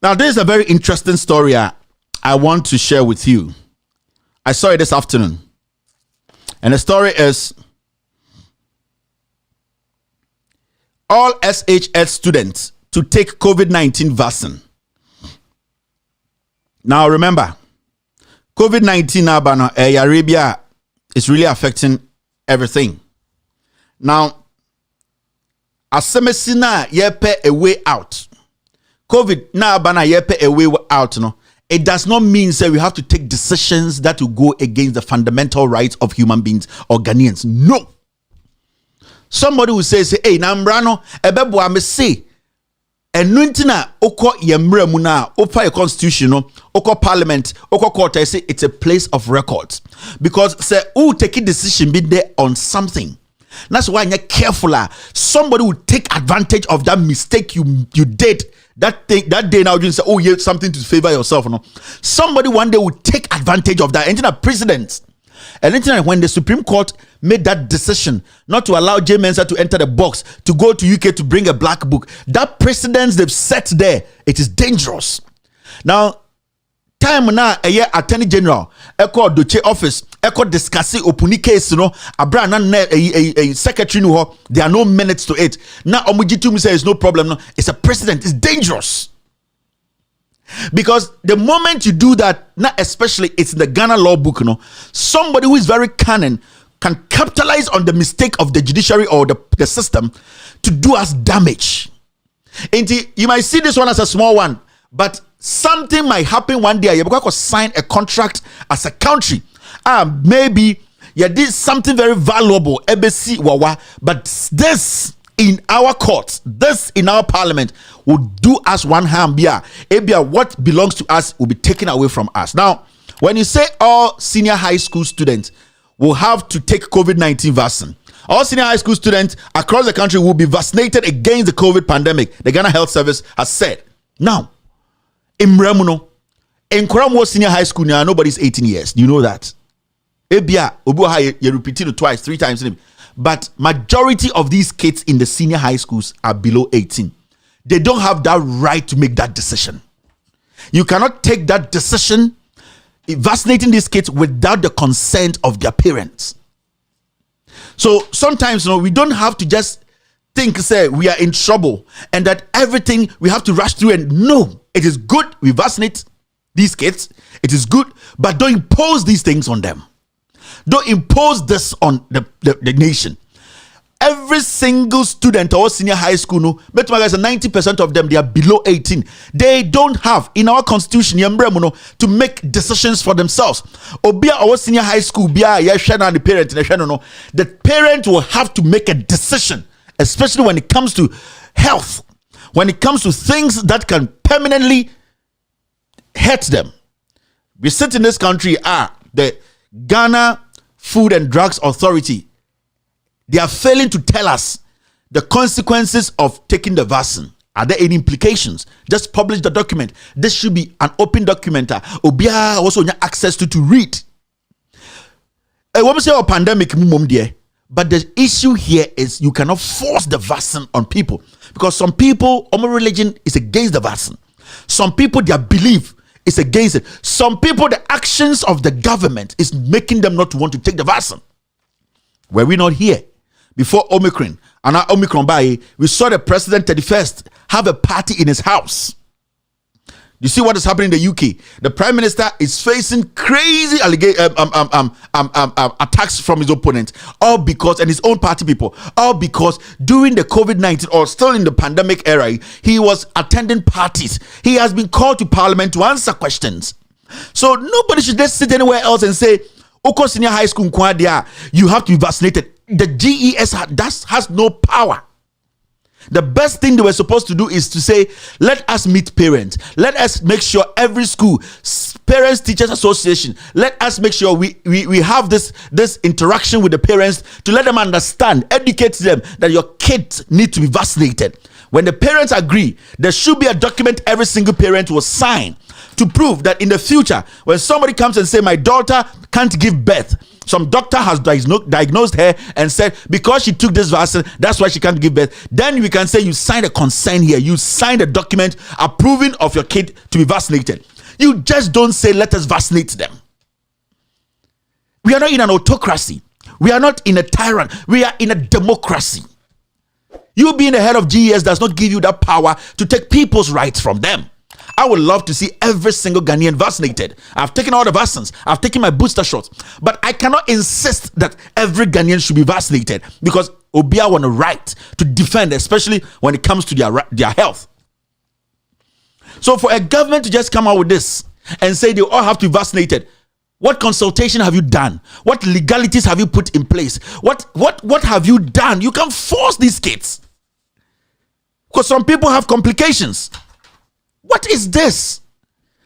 Now, this is a very interesting story I want to share with you. I saw it this afternoon. And the story is all SHS students to take COVID-19 vaccine. Now, remember, COVID-19 Arabia is really affecting everything. Now, asemesina yepe a way out. COVID na bana yepe a way out. No, it does not mean that we have to take decisions that will go against the fundamental rights of human beings or Ghanaians. No. Somebody will say, hey, Nambrano, ebebo amese. Enuntina oko yemre muna opa a constitution oko parliament oko court. I say it's a place of records because say who take a decision be there on something. That's why you're careful. Somebody will take advantage of that mistake you did that day. Now you say, oh, you have something to favor yourself. No, somebody one day will take advantage of that. And then a president. And when the Supreme Court made that decision not to allow J. Mensah to enter the box to go to UK to bring a black book, that precedence they've set there, it is dangerous. Now, time now a year Attorney General, Echo Doche office, Echo discussing opuni case, Abra a secretary no, there are no minutes to it. Now Omujitu says no problem. No, it's a precedent. It's dangerous. Because the moment you do that, not especially it's in the Ghana law book, somebody who is very cunning can capitalize on the mistake of the judiciary or the system to do us damage. And you might see this one as a small one, but something might happen one day. You're going to sign a contract as a country. Maybe you did something very valuable, ABC Wawa, but this in our courts, this in our parliament will do us one harm. Ebia, what belongs to us will be taken away from us. Now, when you say all senior high school students will have to take COVID-19 vaccine, all senior high school students across the country will be vaccinated against the COVID pandemic. The Ghana Health Service has said. Now, in Mremuno, in Koramo senior high school now, nobody's 18 years. You know that. Ebia, you repeat it twice, 3 times. But majority of these kids in the senior high schools are below 18. They don't have that right to make that decision. You cannot take that decision vaccinating these kids without the consent of their parents. So sometimes we don't have to just think, say, we are in trouble and that everything we have to rush through. And no, it is good we vaccinate these kids. It is good, but don't impose these things on them. Don't impose this on the nation. Every single student or senior high school, 90% of them, they are below 18. They don't have in our constitution to make decisions for themselves. Obia or senior high school, the parent will have to make a decision, especially when it comes to health, when it comes to things that can permanently hurt them. We sit in this country, the Ghana Food and Drugs Authority, they are failing to tell us the consequences of taking the vaccine. Are there any implications? Just publish the document. This should be an open document. Obia also have access to read. What we say about pandemic, but the issue here is you cannot force the vaccine on people because some people, religion is against the vaccine. Some people, their belief is against it. Some people, the actions of the government is making them not to want to take the vaccine. Were we not here before Omicron? And now Omicron we saw the president 31st have a party in his house. You see what is happening in the UK? The prime minister is facing crazy attacks from his opponents, all because, and his own party people, all because during the COVID-19 or still in the pandemic era, he was attending parties. He has been called to parliament to answer questions. So nobody should just sit anywhere else and say, Oko Senior High School, you have to be vaccinated. The GES has no power. The best thing they were supposed to do is to say, let us meet parents. Let us make sure every school, parents teachers association, let us make sure we have this interaction with the parents to let them understand, educate them that your kids need to be vaccinated. When the parents agree, there should be a document every single parent will sign to prove that in the future, when somebody comes and say, my daughter can't give birth, some doctor has diagnosed her and said because she took this vaccine, that's why she can't give birth, then we can say you signed a consent here. You signed a document approving of your kid to be vaccinated. You just don't say, let us vaccinate them. We are not in an autocracy. We are not in a tyrant. We are in a democracy. You being the head of GES does not give you that power to take people's rights from them. I would love to see every single Ghanaian vaccinated. I've taken all the vaccines. I've taken my booster shots. But I cannot insist that every Ghanaian should be vaccinated because Obia want a right to defend, especially when it comes to their health. So for a government to just come out with this and say they all have to be vaccinated, what consultation have you done? What legalities have you put in place? What have you done? You can force these kids. Because some people have complications. What is this?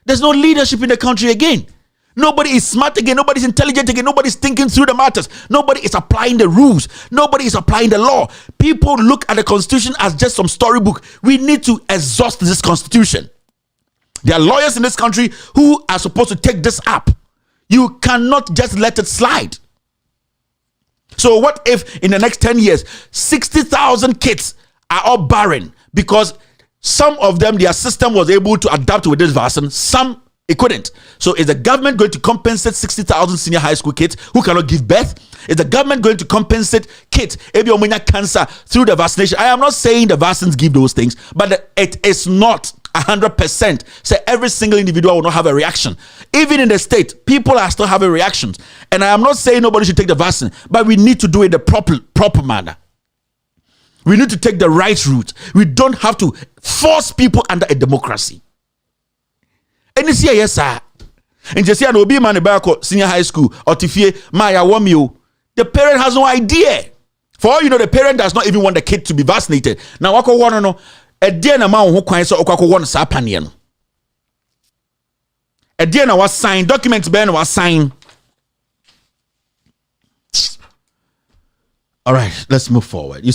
There's no leadership in the country again. Nobody is smart again. Nobody's intelligent again. Nobody's thinking through the matters. Nobody is applying the rules. Nobody is applying the law. People look at the constitution as just some storybook. We need to exhaust this constitution. There are lawyers in this country who are supposed to take this up. You cannot just let it slide. So what if in the next 10 years, 60,000 kids are all barren because some of them, their system was able to adapt with this vaccine, some it couldn't. So is the government going to compensate 60,000 senior high school kids who cannot give birth? Is the government going to compensate kids if you have cancer through the vaccination? I am not saying the vaccines give those things, but it is not 100%. Say every single individual will not have a reaction. Even in the state, people are still having reactions. And I am not saying nobody should take the vaccine, but we need to do it the proper manner. We need to take the right route. We don't have to force people under a democracy. And you see, yes, sir. And you see, an obi man senior high school or tifie Maya Wamio. The parent has no idea. For all you know, the parent does not even want the kid to be vaccinated. Now, wako want no a dear na man who kwan so okako want sa panie no. A dear na was signed documents ben was signed. All right, let's move forward.